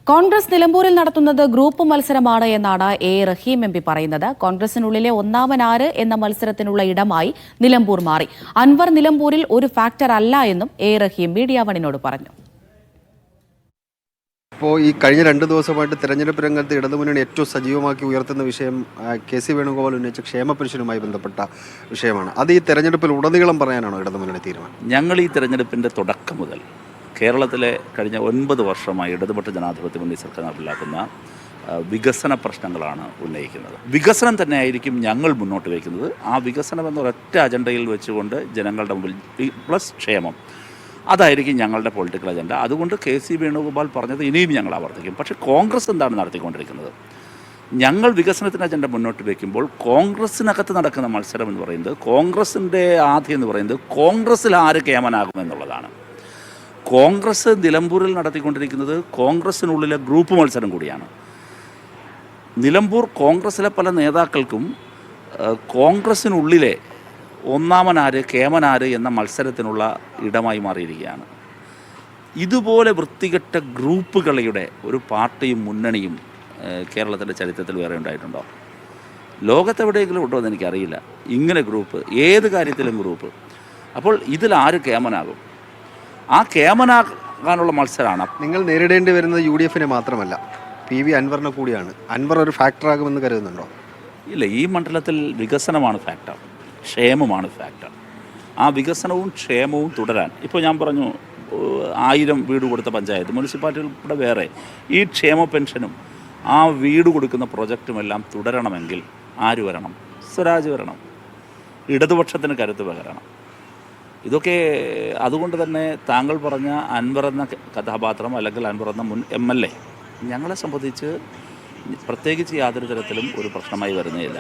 കോൺഗ്രസ് നിലമ്പൂരിൽ നടത്തുന്നത് ഗ്രൂപ്പ് മത്സരമാണ് എന്നാണ് എ റഹീം എം പി പറയുന്നത്. കോൺഗ്രസിനുള്ളിലെ ഒന്നാമനാര് എന്ന മത്സരത്തിനുള്ള ഇടമായി നിലമ്പൂർ മാറി. അൻവർ നിലമ്പൂരിൽ ഒരു ഫാക്ടർ അല്ല എന്നും എ റഹീം മീഡിയ വണിനോട് പറഞ്ഞു. ഇപ്പോൾ ഈ കഴിഞ്ഞ 2 ദിവസമായിട്ട് തെരഞ്ഞെടുപ്പ് രംഗത്ത് ഇടതുമുന്നണി ഏറ്റവും സജീവമാക്കി ഉയർത്തുന്ന വിഷയം കെ.സി. വേണുഗോപാൽ ഉന്നയിച്ച ക്ഷേമ പെൻഷനുമായി ബന്ധപ്പെട്ട വിഷയമാണ്. അത് ഈ തെരഞ്ഞെടുപ്പിൽ ഉടനീളം പറയാനാണോ ഇടതുമുന്നണി തീരുമാനം? ഞങ്ങൾ ഈ തെരഞ്ഞെടുപ്പിൻ്റെ തുടക്കം മുതൽ കേരളത്തിലെ കഴിഞ്ഞ 9 വർഷമായി ഇടതുപക്ഷ ജനാധിപത്യ മുന്നണി സർക്കാർ നടപ്പിലാക്കുന്ന വികസന പ്രശ്നങ്ങളാണ് ഉന്നയിക്കുന്നത്. വികസനം തന്നെയായിരിക്കും ഞങ്ങൾ മുന്നോട്ട് വയ്ക്കുന്നത്. ആ വികസനം എന്ന ഒരൊറ്റ അജണ്ടയിൽ വെച്ചുകൊണ്ട് ജനങ്ങളുടെ മുമ്പിൽ പ്ലസ് ക്ഷേമം, അതായിരിക്കും ഞങ്ങളുടെ പൊളിറ്റിക്കൽ അജണ്ട. അതുകൊണ്ട് കെ.സി. വേണുഗോപാൽ പറഞ്ഞത് ഇനിയും ഞങ്ങൾ ആവർത്തിക്കും. പക്ഷേ കോൺഗ്രസ് എന്താണ് നടത്തിക്കൊണ്ടിരിക്കുന്നത്? ഞങ്ങൾ വികസനത്തിൻ്റെ അജണ്ട മുന്നോട്ട് വയ്ക്കുമ്പോൾ കോൺഗ്രസിനകത്ത് നടക്കുന്ന മത്സരം എന്ന് പറയുന്നത്, കോൺഗ്രസിൻ്റെ ആദ്യം എന്ന് പറയുന്നത് കോൺഗ്രസ്സിൽ ആര് കേമനാകുമെന്നുള്ളതാണ്. കോൺഗ്രസ് നിലമ്പൂരിൽ നടത്തിക്കൊണ്ടിരിക്കുന്നത് കോൺഗ്രസിനുള്ളിലെ ഗ്രൂപ്പ് മത്സരം കൂടിയാണ്. നിലമ്പൂർ കോൺഗ്രസിലെ പല നേതാക്കൾക്കും കോൺഗ്രസിനുള്ളിലെ ഒന്നാമനാര് കേമനാര് എന്ന മത്സരത്തിനുള്ള ഇടമായി മാറിയിരിക്കുകയാണ്. ഇതുപോലെ വൃത്തികെട്ട ഗ്രൂപ്പുകളുടെ ഒരു പാർട്ടിയും മുന്നണിയും കേരളത്തിൻ്റെ ചരിത്രത്തിൽ വേറെ ഉണ്ടായിട്ടുണ്ടോ? ലോകത്തെവിടെയെങ്കിലും ഉണ്ടോ എന്ന് എനിക്കറിയില്ല. ഇങ്ങനെ ഗ്രൂപ്പ്, ഏത് കാര്യത്തിലും ഗ്രൂപ്പ്. അപ്പോൾ ഇതിൽ ആര് കേമനാകും? ആ കേമനാകാനുള്ള മത്സരമാണ്. നിങ്ങൾ നേരിടേണ്ടി വരുന്നത് UDF-നെ മാത്രമല്ല, PV അൻവറിനെ കൂടിയാണ്. അൻവർ ഒരു ഫാക്ടറാകുമെന്ന് കരുതുന്നുണ്ടോ? ഇല്ല, ഈ മണ്ഡലത്തിൽ വികസനമാണ് ഫാക്ടർ, ക്ഷേമമാണ് ഫാക്ടർ. ആ വികസനവും ക്ഷേമവും തുടരാൻ, ഇപ്പോൾ ഞാൻ പറഞ്ഞു 1000 വീട് കൊടുത്ത പഞ്ചായത്ത്, മുനിസിപ്പാലിറ്റികൾ ഇവിടെ വേറെ, ഈ ക്ഷേമ പെൻഷനും ആ വീട് കൊടുക്കുന്ന പ്രൊജക്റ്റുമെല്ലാം തുടരണമെങ്കിൽ ആര് വരണം? സ്വരാജ് വരണം, ഇടതുപക്ഷത്തിന് കരുത്ത് പകരണം. ഇതൊക്കെ അതുകൊണ്ട് തന്നെ താങ്കൾ പറഞ്ഞ അൻവർ എന്ന കഥാപാത്രം അല്ലെങ്കിൽ അൻവർ എന്ന മുൻ MLA ഞങ്ങളെ സംബന്ധിച്ച് പ്രത്യേകിച്ച് യാതൊരു തരത്തിലും ഒരു പ്രശ്നമായി വരുന്നേയില്ല.